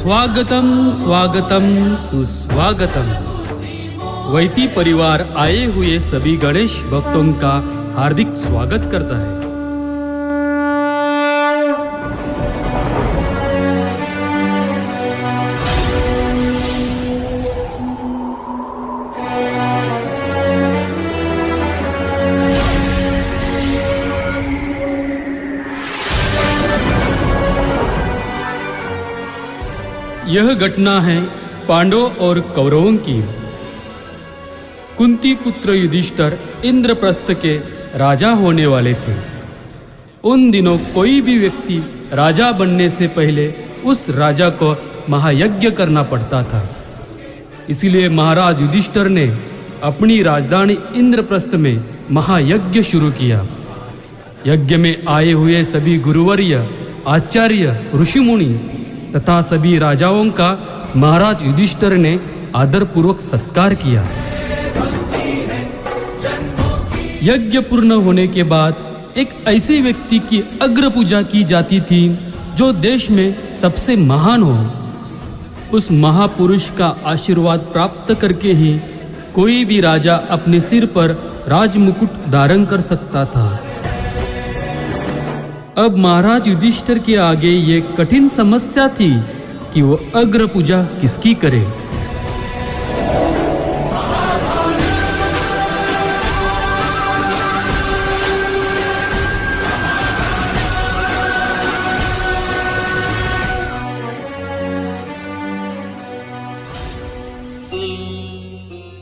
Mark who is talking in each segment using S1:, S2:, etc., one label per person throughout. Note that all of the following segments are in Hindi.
S1: स्वागतम स्वागतम सुस्वागतम। वैती परिवार आए हुए सभी गणेश भक्तों का हार्दिक स्वागत करता है। यह घटना है पांडवों और कौरवों की। कुंती पुत्र युधिष्ठिर इंद्रप्रस्थ के राजा होने वाले थे। उन दिनों कोई भी व्यक्ति राजा बनने से पहले उस राजा को महायज्ञ करना पड़ता था। इसलिए महाराज युधिष्ठिर ने अपनी राजधानी इंद्रप्रस्थ में महायज्ञ शुरू किया। यज्ञ में आए हुए सभी गुरुवर्य, आचार्य, ऋषिमुनि तथा सभी राजाओं का महाराज युधिष्ठिर ने आदरपूर्वक सत्कार किया। यज्ञ पूर्ण होने के बाद एक ऐसे व्यक्ति की अग्र पूजा की जाती थी जो देश में सबसे महान हो। उस महापुरुष का आशीर्वाद प्राप्त करके ही कोई भी राजा अपने सिर पर राजमुकुट धारण कर सकता था। अब महाराज युधिष्ठिर के आगे ये कठिन समस्या थी कि वो अग्र पूजा किसकी करे।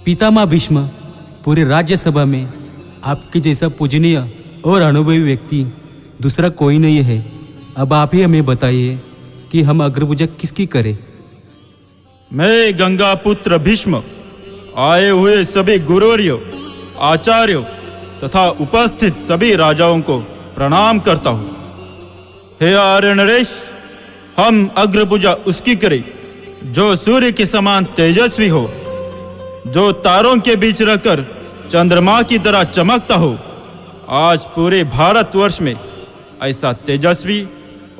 S2: पितामह भीष्म, पूरे राज्यसभा में आपके जैसा पूजनीय और अनुभवी व्यक्ति दूसरा कोई नहीं है। अब आप ही हमें बताइए कि हम अग्रपूजा किसकी करें।
S3: मैं गंगा पुत्र भीष्म आए हुए सभी गुरुवर्यों, आचार्यों तथा उपस्थित सभी राजाओं को प्रणाम करता हूँ। हे आर्य नरेश, हम अग्रपूजा उसकी करें जो सूर्य के समान तेजस्वी हो, जो तारों के बीच रहकर चंद्रमा की तरह चमकता हो। आज पूरे भारतवर्ष में ऐसा तेजस्वी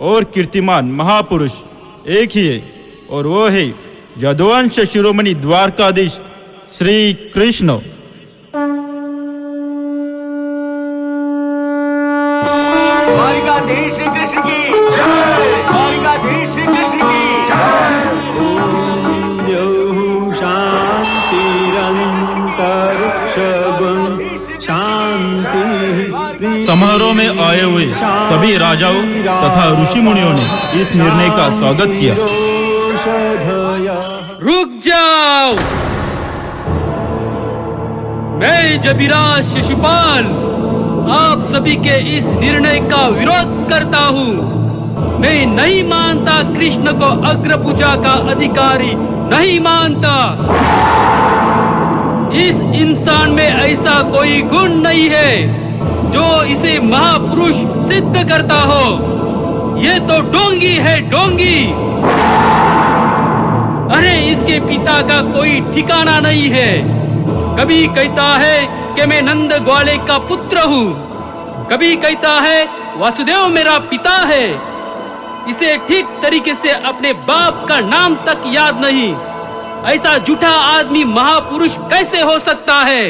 S3: और कीर्तिमान महापुरुष एक ही है, और वो है यदुवंश शिरोमणि द्वारकाधीश श्री कृष्ण।
S4: द्वारकाधीश कृष्ण की जय, द्वारकाधीश कृष्ण की जय। ओम द्यौः शांतिरन्तरिक्षगुं शांति।
S3: समारोह में आए हुए सभी राजाओं तथा ऋषि मुनियों ने इस निर्णय का स्वागत किया।
S1: रुक जाओ, मैं जबीराज शिशुपाल आप सभी के इस निर्णय का विरोध करता हूँ। मैं नहीं मानता, कृष्ण को अग्र पूजा का अधिकारी नहीं मानता। इस इंसान में ऐसा कोई गुण नहीं है जो इसे महापुरुष सिद्ध करता हो। ये तो डोंगी है, डोंगी। अरे इसके पिता का कोई ठिकाना नहीं है। कभी कहता है कि मैं नंद ग्वाले का पुत्र हूँ, कभी कहता है वासुदेव मेरा पिता है। इसे ठीक तरीके से अपने बाप का नाम तक याद नहीं। ऐसा झूठा आदमी महापुरुष कैसे हो सकता है?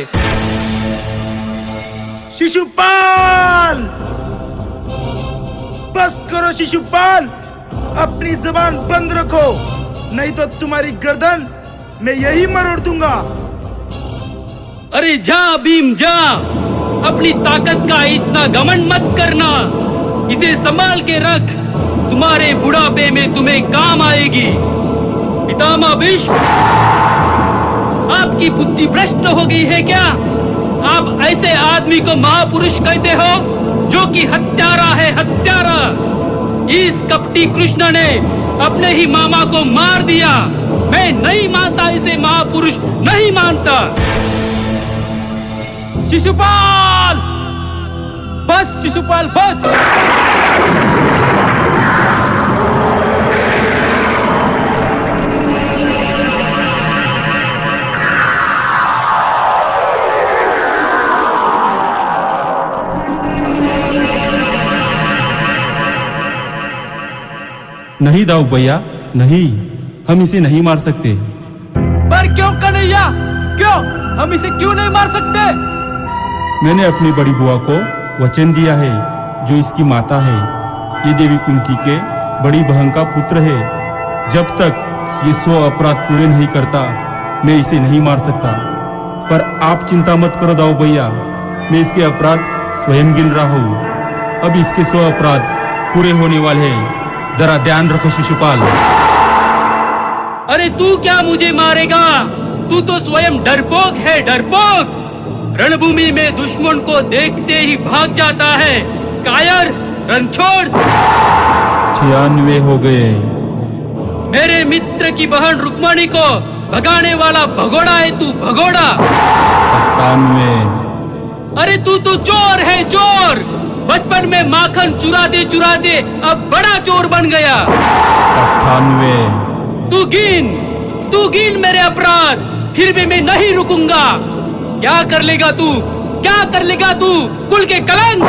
S5: शिशुपाल, बस करो शिशुपाल, अपनी जबान बंद रखो, नहीं तो तुम्हारी गर्दन मैं यही मरोड़ दूंगा।
S1: अरे जा भीम जा, अपनी ताकत का इतना घमंड मत करना। इसे संभाल के रख, तुम्हारे बुढ़ापे में तुम्हें काम आएगी। पितामह भीष्म, आपकी बुद्धि भ्रष्ट हो गई है क्या? आप ऐसे आदमी को महापुरुष कहते हो जो कि हत्यारा है, हत्यारा। इस कपटी कृष्ण ने अपने ही मामा को मार दिया। मैं नहीं मानता, इसे महापुरुष नहीं मानता। शिशुपाल, बस शिशुपाल बस।
S2: नहीं दाऊ भैया, नहीं।
S3: हम इसे नहीं मार सकते।
S2: पर क्यों कन्हैया, क्यों? हम इसे क्यों नहीं मार सकते?
S3: मैंने अपनी बड़ी बुआ को वचन दिया है, जो इसकी माता है। ये देवी कुंती के बड़ी बहन का पुत्र है। जब तक ये 100 अपराध पूरे नहीं करता, मैं इसे नहीं मार सकता। पर आप चिंता मत करो दाऊ भैया, मैं इसके अपराध स्वयं गिन रहा हूँ। अब इसके 100 अपराध पूरे होने वाले हैं। जरा ध्यान रखो शिशुपाल।
S1: अरे तू क्या मुझे मारेगा? तू तो स्वयं डरपोक है, डरपोक। रणभूमि में दुश्मन को देखते ही भाग जाता है। कायर, रण छोड़।
S3: 96 हो गए।
S1: मेरे मित्र की बहन रुक्मणी को भगाने वाला भगोड़ा है तू, भगोड़ा।
S3: 97।
S1: अरे तू तो चोर है, चोर। बचपन में माखन चुराते चुराते अब बड़ा चोर बन गया।
S3: 98।
S1: तू गिन मेरे अपराध, फिर भी मैं नहीं रुकूंगा। क्या कर लेगा तू? क्या कर लेगा तू? कुल के कलंक।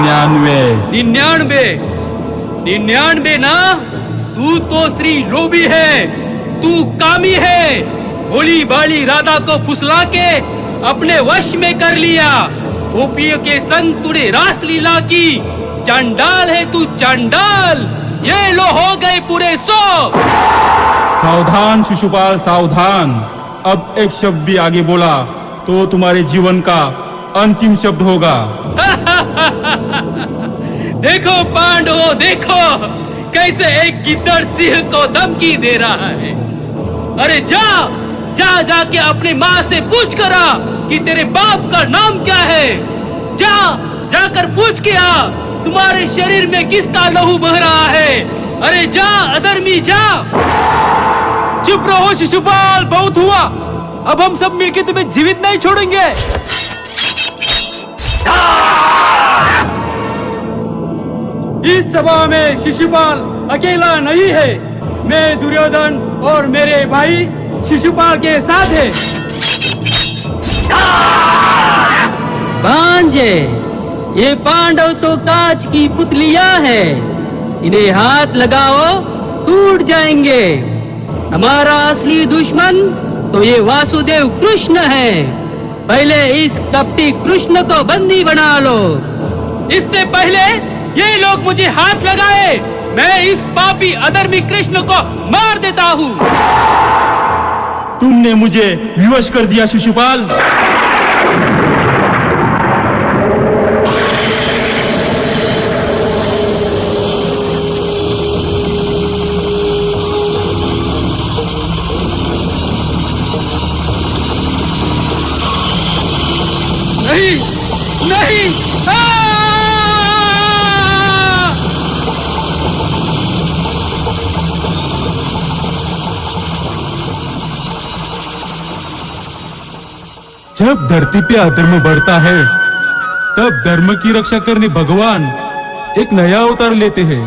S3: 99।
S1: 99 ना? तू तो श्री लोभी है, तू कामी है। भोली बाली राधा को फुसला के अपने वश में कर लिया। गोपियों के संग तूने रास लीला की। चांडाल है तू, चांडाल। ये लो हो गए पूरे 100।
S3: सावधान शिशुपाल, सावधान। अब एक शब्द भी आगे बोला तो तुम्हारे जीवन का अंतिम शब्द होगा।
S1: देखो पांडवों, देखो कैसे एक गिद्दड़ सिंह को धमकी दे रहा है। अरे जाके अपनी माँ से पूछ कर आ कि तेरे बाप का नाम क्या है। जाकर पूछ के आ तुम्हारे शरीर में किसका लहू बह रहा है। अरे जा अधर्मी, जा।
S2: चुप रहो शिशुपाल, बहुत हुआ। अब हम सब मिलकर तुम्हें जीवित नहीं छोड़ेंगे।
S1: इस सभा में शिशुपाल अकेला नहीं है। मैं दुर्योधन और मेरे भाई शिशुपाल के साथ है। भांजे, ये पांडव तो कांच की पुतलियां हैं। इन्हें हाथ लगाओ, टूट जाएंगे। हमारा असली दुश्मन तो ये वासुदेव कृष्ण है। पहले इस कपटी कृष्ण को बंदी बना लो। इससे पहले ये लोग मुझे हाथ लगाए, मैं इस पापी अधर्मी कृष्ण को मार देता हूँ।
S3: तुमने मुझे विवश कर दिया शिशुपाल।
S1: नहीं, नहीं।
S3: जब धरती पे अधर्म बढ़ता है, तब धर्म की रक्षा करने भगवान एक नया अवतार लेते हैं।